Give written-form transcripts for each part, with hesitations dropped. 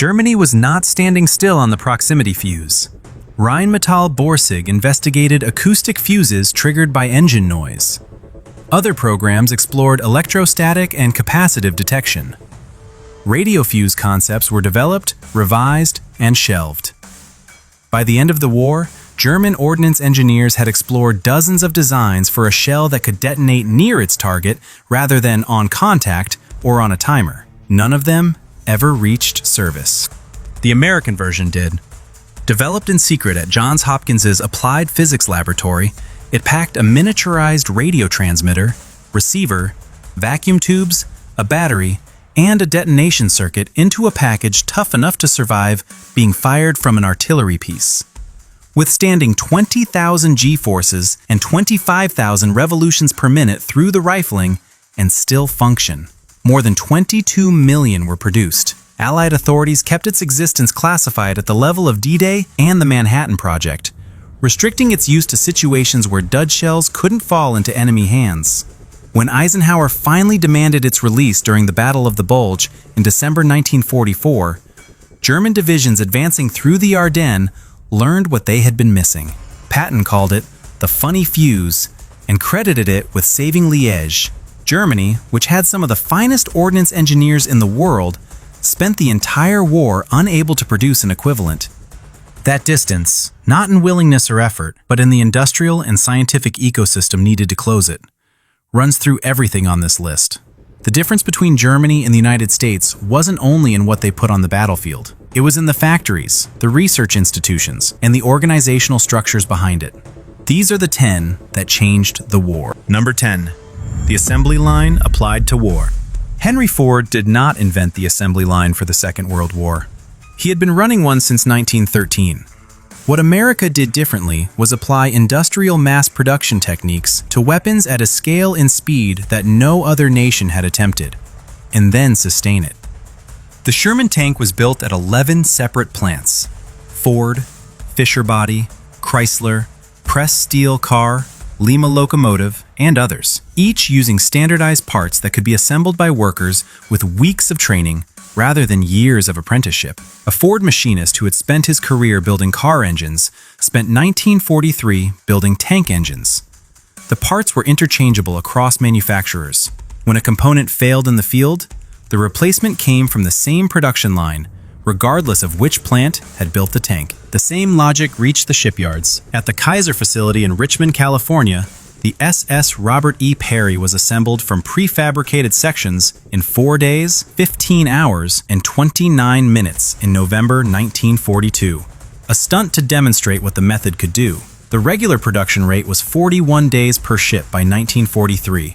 Germany was not standing still on the proximity fuse. Rheinmetall Borsig investigated acoustic fuses triggered by engine noise. Other programs explored electrostatic and capacitive detection. Radio fuse concepts were developed, revised, and shelved. By the end of the war, German ordnance engineers had explored dozens of designs for a shell that could detonate near its target rather than on contact or on a timer. None of them ever reached service. The American version did. Developed in secret at Johns Hopkins's Applied Physics Laboratory, it packed a miniaturized radio transmitter, receiver, vacuum tubes, a battery, and a detonation circuit into a package tough enough to survive being fired from an artillery piece. Withstanding 20,000 G-forces and 25,000 revolutions per minute through the rifling and still function. More than 22 million were produced. Allied authorities kept its existence classified at the level of D-Day and the Manhattan Project, restricting its use to situations where dud shells couldn't fall into enemy hands. When Eisenhower finally demanded its release during the Battle of the Bulge in December 1944, German divisions advancing through the Ardennes learned what they had been missing. Patton called it the funny fuse and credited it with saving Liège. Germany, which had some of the finest ordnance engineers in the world, spent the entire war unable to produce an equivalent. That distance, not in willingness or effort, but in the industrial and scientific ecosystem needed to close it, runs through everything on this list. The difference between Germany and the United States wasn't only in what they put on the battlefield. It was in the factories, the research institutions, and the organizational structures behind it. These are the 10 that changed the war. Number 10. The assembly line applied to war. Henry Ford did not invent the assembly line for the Second World War. He had been running one since 1913. What America did differently was apply industrial mass production techniques to weapons at a scale and speed that no other nation had attempted, and then sustain it. The Sherman tank was built at 11 separate plants: Ford, Fisher Body, Chrysler, Press Steel Car, Lima Locomotive, and others, each using standardized parts that could be assembled by workers with weeks of training rather than years of apprenticeship. A Ford machinist who had spent his career building car engines spent 1943 building tank engines. The parts were interchangeable across manufacturers. When a component failed in the field, the replacement came from the same production line, regardless of which plant had built the tank. The same logic reached the shipyards. At the Kaiser facility in Richmond, California, the SS Robert E. Peary was assembled from prefabricated sections in 4 days, 15 hours, and 29 minutes in November 1942. A stunt to demonstrate what the method could do. The regular production rate was 41 days per ship by 1943,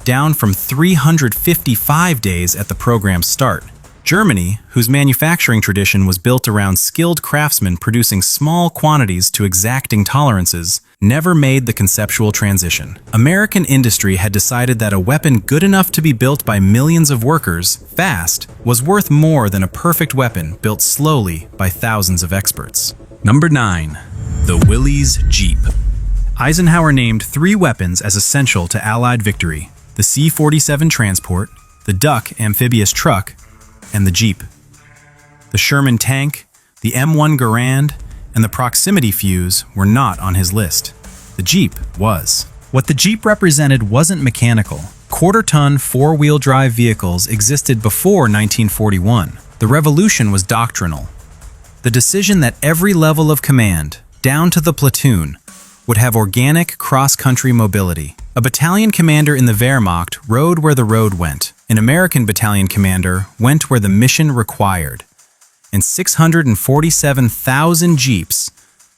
down from 355 days at the program's start. Germany, whose manufacturing tradition was built around skilled craftsmen producing small quantities to exacting tolerances, never made the conceptual transition. American industry had decided that a weapon good enough to be built by millions of workers, fast, was worth more than a perfect weapon built slowly by thousands of experts. Number 9. The Willys Jeep. Eisenhower named 3 weapons as essential to Allied victory: the C-47 transport, the Duck amphibious truck, and the Jeep. The Sherman tank, the M1 Garand, and the proximity fuse were not on his list. The Jeep was. What the Jeep represented wasn't mechanical. Quarter-ton, four-wheel drive vehicles existed before 1941. The revolution was doctrinal. The decision that every level of command, down to the platoon, would have organic cross-country mobility. A battalion commander in the Wehrmacht rode where the road went. An American battalion commander went where the mission required. And 647,000 Jeeps,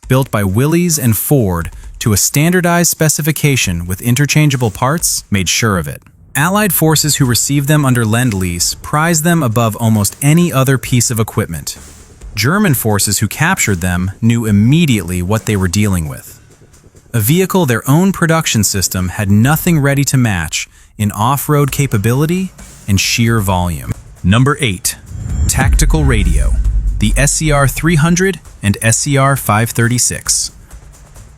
built by Willys and Ford to a standardized specification with interchangeable parts, made sure of it. Allied forces who received them under Lend-Lease prized them above almost any other piece of equipment. German forces who captured them knew immediately what they were dealing with. A vehicle their own production system had nothing ready to match in off-road capability and sheer volume. Number 8. Tactical radio. The SCR-300 and SCR-536.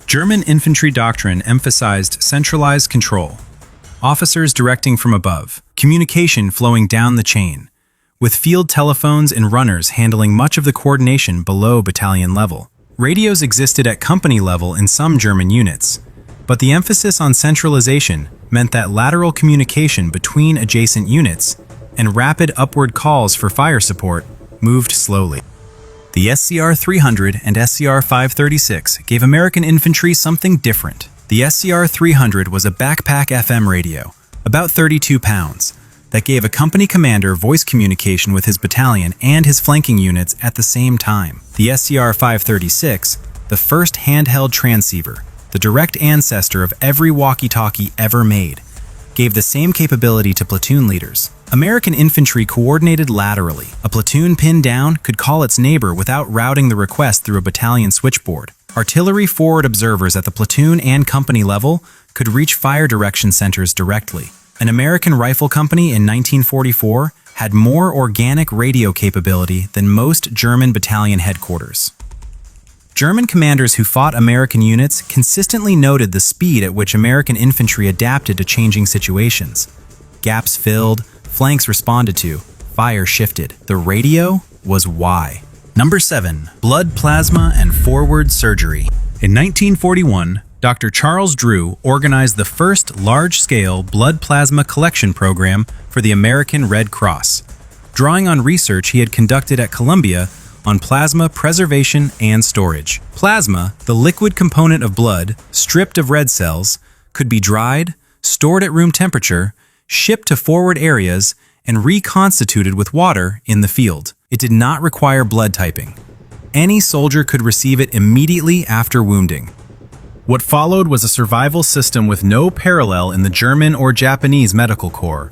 German infantry doctrine emphasized centralized control, officers directing from above, communication flowing down the chain, with field telephones and runners handling much of the coordination below battalion level. Radios existed at company level in some German units, but the emphasis on centralization meant that lateral communication between adjacent units and rapid upward calls for fire support moved slowly. The SCR 300 and SCR 536 gave American infantry something different. The SCR 300 was a backpack FM radio, about 32 pounds, that gave a company commander voice communication with his battalion and his flanking units at the same time. The SCR 536, the first handheld transceiver, the direct ancestor of every walkie-talkie ever made, gave the same capability to platoon leaders. American infantry coordinated laterally. A platoon pinned down could call its neighbor without routing the request through a battalion switchboard. Artillery forward observers at the platoon and company level could reach fire direction centers directly. An American rifle company in 1944 had more organic radio capability than most German battalion headquarters. German commanders who fought American units consistently noted the speed at which American infantry adapted to changing situations. Gaps filled, flanks responded to, fire shifted. The radio was why. Number 7. Blood plasma and forward surgery. In 1941, Dr. Charles Drew organized the first large-scale blood plasma collection program for the American Red Cross, drawing on research he had conducted at Columbia on plasma preservation and storage. Plasma, the liquid component of blood, stripped of red cells, could be dried, stored at room temperature, shipped to forward areas, and reconstituted with water in the field. It did not require blood typing. Any soldier could receive it immediately after wounding. What followed was a survival system with no parallel in the German or Japanese medical corps.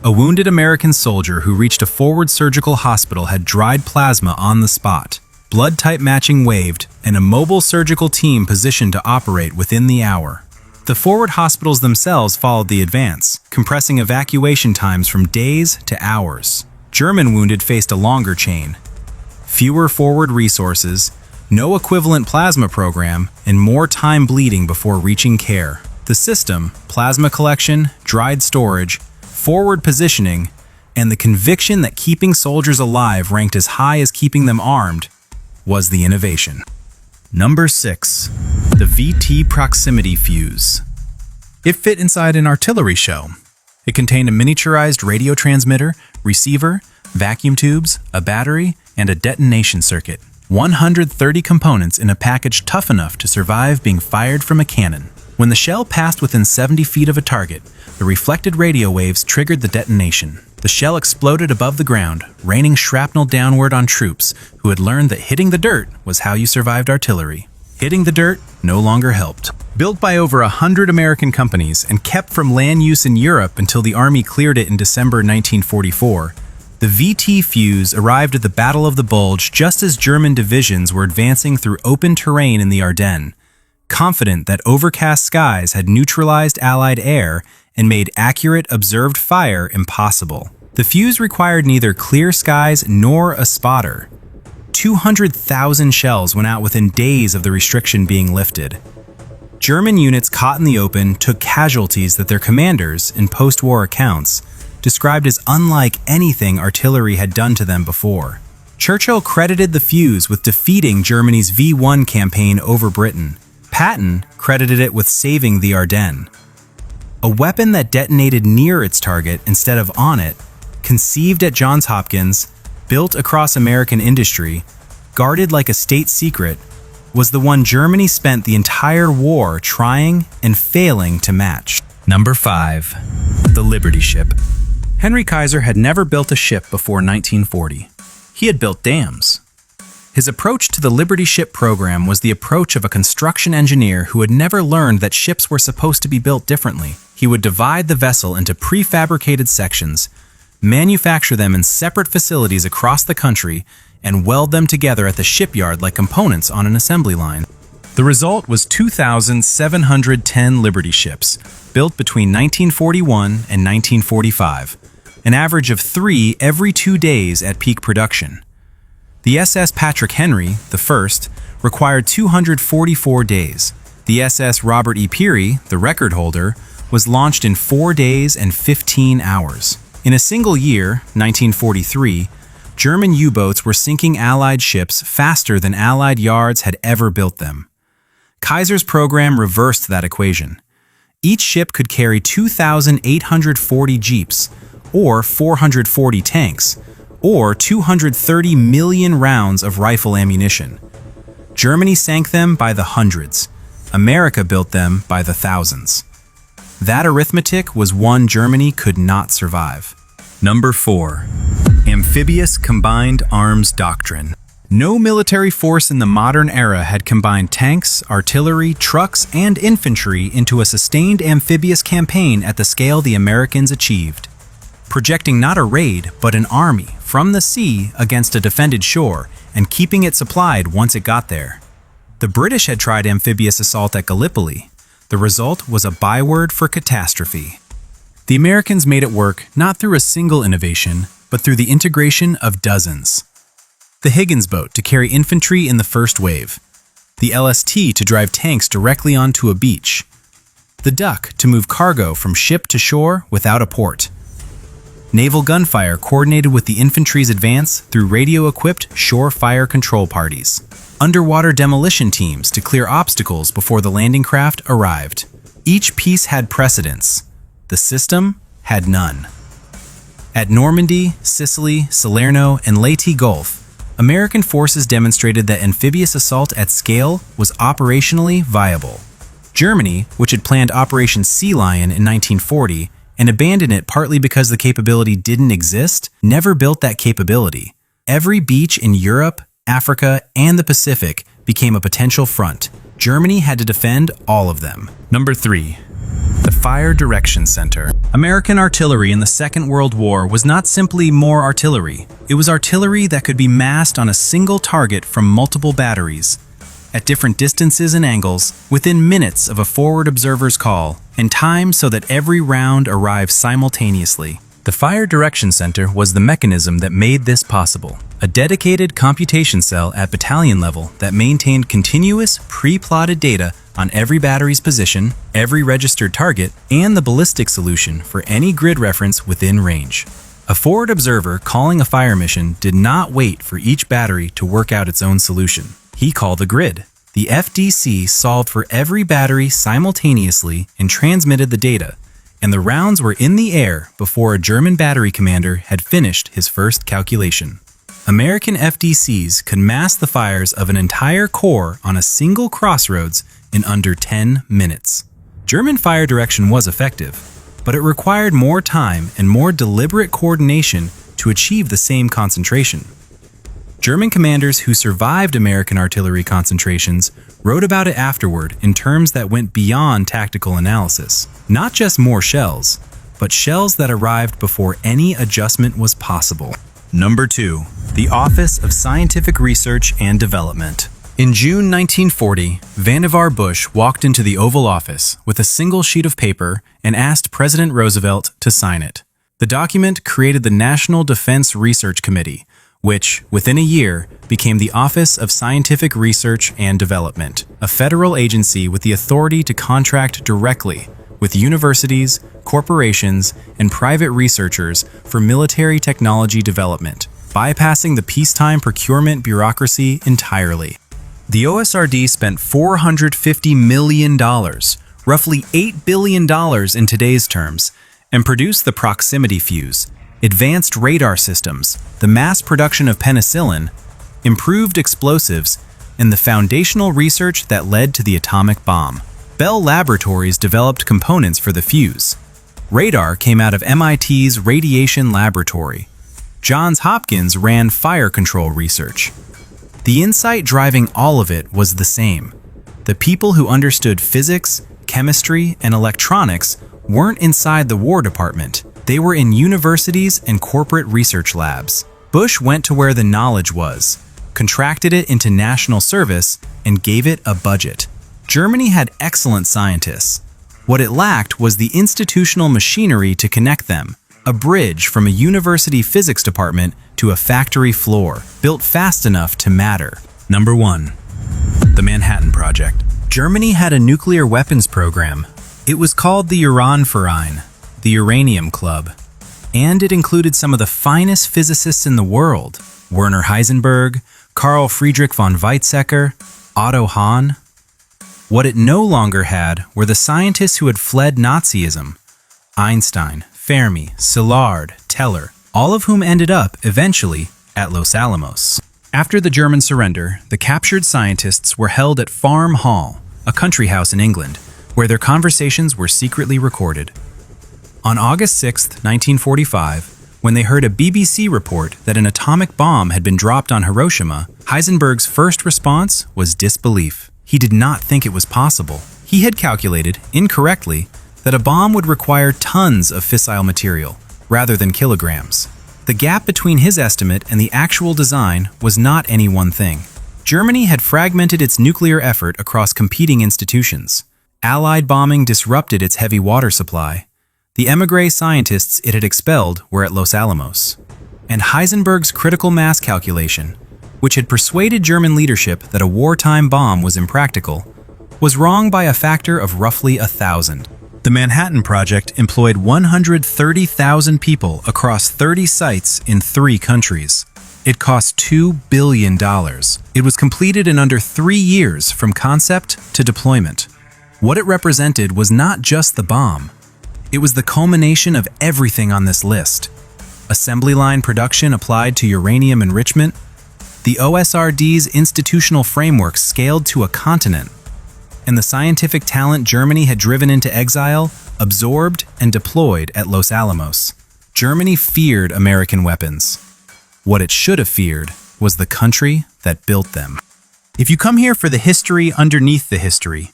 A wounded American soldier who reached a forward surgical hospital had dried plasma on the spot, blood type matching waived, and a mobile surgical team positioned to operate within the hour. The forward hospitals themselves followed the advance, compressing evacuation times from days to hours. German wounded faced a longer chain. Fewer forward resources, no equivalent plasma program, and more time bleeding before reaching care. The system, plasma collection, dried storage, forward positioning, and the conviction that keeping soldiers alive ranked as high as keeping them armed, was the innovation. Number 6. The VT proximity fuse. It fit inside an artillery shell. It contained a miniaturized radio transmitter, receiver, vacuum tubes, a battery, and a detonation circuit. 130 components in a package tough enough to survive being fired from a cannon. When the shell passed within 70 feet of a target, the reflected radio waves triggered the detonation. The shell exploded above the ground, raining shrapnel downward on troops who had learned that hitting the dirt was how you survived artillery. Hitting the dirt no longer helped. Built by over 100 American companies and kept from land use in Europe until the Army cleared it in December 1944, the VT fuse arrived at the Battle of the Bulge just as German divisions were advancing through open terrain in the Ardennes, confident that overcast skies had neutralized Allied air and made accurate observed fire impossible. The fuse required neither clear skies nor a spotter. 200,000 shells went out within days of the restriction being lifted. German units caught in the open took casualties that their commanders, in post-war accounts, described as unlike anything artillery had done to them before. Churchill credited the fuse with defeating Germany's V1 campaign over Britain. Patton credited it with saving the Ardennes. A weapon that detonated near its target instead of on it, conceived at Johns Hopkins, built across American industry, guarded like a state secret, was the one Germany spent the entire war trying and failing to match. Number 5. The Liberty Ship. Henry Kaiser had never built a ship before 1940. He had built dams. His approach to the Liberty Ship program was the approach of a construction engineer who had never learned that ships were supposed to be built differently. He would divide the vessel into prefabricated sections, manufacture them in separate facilities across the country, and weld them together at the shipyard like components on an assembly line. The result was 2,710 Liberty ships, built between 1941 and 1945, an average of 3 every 2 days at peak production. The SS Patrick Henry, the first, required 244 days. The SS Robert E. Peary, the record holder, was launched in 4 days and 15 hours. In a single year, 1943, German U-boats were sinking Allied ships faster than Allied yards had ever built them. Kaiser's program reversed that equation. Each ship could carry 2,840 jeeps, or 440 tanks, or 230 million rounds of rifle ammunition. Germany sank them by the hundreds. America built them by the thousands. That arithmetic was one Germany could not survive. Number 4. Amphibious Combined Arms Doctrine. No military force in the modern era had combined tanks, artillery, trucks, and infantry into a sustained amphibious campaign at the scale the Americans achieved. Projecting not a raid, but an army from the sea against a defended shore and keeping it supplied once it got there. The British had tried amphibious assault at Gallipoli. The result was a byword for catastrophe. The Americans made it work not through a single innovation, but through the integration of dozens. The Higgins boat to carry infantry in the first wave. The LST to drive tanks directly onto a beach. The Duck to move cargo from ship to shore without a port. Naval gunfire coordinated with the infantry's advance through radio-equipped shore fire control parties. Underwater demolition teams to clear obstacles before the landing craft arrived. Each piece had precedence. The system had none. At Normandy, Sicily, Salerno, and Leyte Gulf, American forces demonstrated that amphibious assault at scale was operationally viable. Germany, which had planned Operation Sea Lion in 1940 and abandoned it partly because the capability didn't exist, never built that capability. Every beach in Europe, Africa, and the Pacific became a potential front. Germany had to defend all of them. Number 3. The Fire Direction Center. American artillery in the Second World War was not simply more artillery. It was artillery that could be massed on a single target from multiple batteries, at different distances and angles, within minutes of a forward observer's call, and timed so that every round arrived simultaneously. The Fire Direction Center was the mechanism that made this possible. A dedicated computation cell at battalion level that maintained continuous, pre-plotted data on every battery's position, every registered target, and the ballistic solution for any grid reference within range. A forward observer calling a fire mission did not wait for each battery to work out its own solution. He called the grid. The FDC solved for every battery simultaneously and transmitted the data, and the rounds were in the air before a German battery commander had finished his first calculation. American FDCs could mass the fires of an entire corps on a single crossroads in under 10 minutes. German fire direction was effective, but it required more time and more deliberate coordination to achieve the same concentration. German commanders who survived American artillery concentrations wrote about it afterward in terms that went beyond tactical analysis. Not just more shells, but shells that arrived before any adjustment was possible. Number 2. The Office of Scientific Research and Development. In June 1940, Vannevar Bush walked into the Oval Office with a single sheet of paper and asked President Roosevelt to sign it. The document created the National Defense Research Committee, which, within a year, became the Office of Scientific Research and Development, a federal agency with the authority to contract directly with universities, corporations, and private researchers for military technology development, bypassing the peacetime procurement bureaucracy entirely. The OSRD spent $450 million, roughly $8 billion in today's terms, and produced the proximity fuse, advanced radar systems, the mass production of penicillin, improved explosives, and the foundational research that led to the atomic bomb. Bell Laboratories developed components for the fuse. Radar came out of MIT's Radiation Laboratory. Johns Hopkins ran fire control research. The insight driving all of it was the same. The people who understood physics, chemistry, and electronics weren't inside the War Department. They were in universities and corporate research labs. Bush went to where the knowledge was, contracted it into national service, and gave it a budget. Germany had excellent scientists. What it lacked was the institutional machinery to connect them, a bridge from a university physics department to a factory floor, built fast enough to matter. Number 1. The Manhattan Project. Germany had a nuclear weapons program. It was called the Uranverein, the Uranium Club. And it included some of the finest physicists in the world: Werner Heisenberg, Carl Friedrich von Weizsäcker, Otto Hahn. What it no longer had were the scientists who had fled Nazism: Einstein, Fermi, Szilard, Teller, all of whom ended up, eventually, at Los Alamos. After the German surrender, the captured scientists were held at Farm Hall, a country house in England, where their conversations were secretly recorded. On August 6, 1945, when they heard a BBC report that an atomic bomb had been dropped on Hiroshima, Heisenberg's first response was disbelief. He did not think it was possible. He had calculated, incorrectly, that a bomb would require tons of fissile material, rather than kilograms. The gap between his estimate and the actual design was not any one thing. Germany had fragmented its nuclear effort across competing institutions. Allied bombing disrupted its heavy water supply. The émigré scientists it had expelled were at Los Alamos. And Heisenberg's critical mass calculation, which had persuaded German leadership that a wartime bomb was impractical, was wrong by a factor of roughly 1,000. The Manhattan Project employed 130,000 people across 30 sites in 3 countries. It cost $2 billion. It was completed in under 3 years from concept to deployment. What it represented was not just the bomb. It was the culmination of everything on this list. Assembly line production applied to uranium enrichment, the OSRD's institutional framework scaled to a continent, and the scientific talent Germany had driven into exile, absorbed, and deployed at Los Alamos. Germany feared American weapons. What it should have feared was the country that built them. If you come here for the history underneath the history,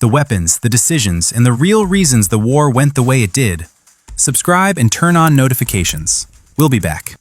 the weapons, the decisions, and the real reasons the war went the way it did, subscribe and turn on notifications. We'll be back.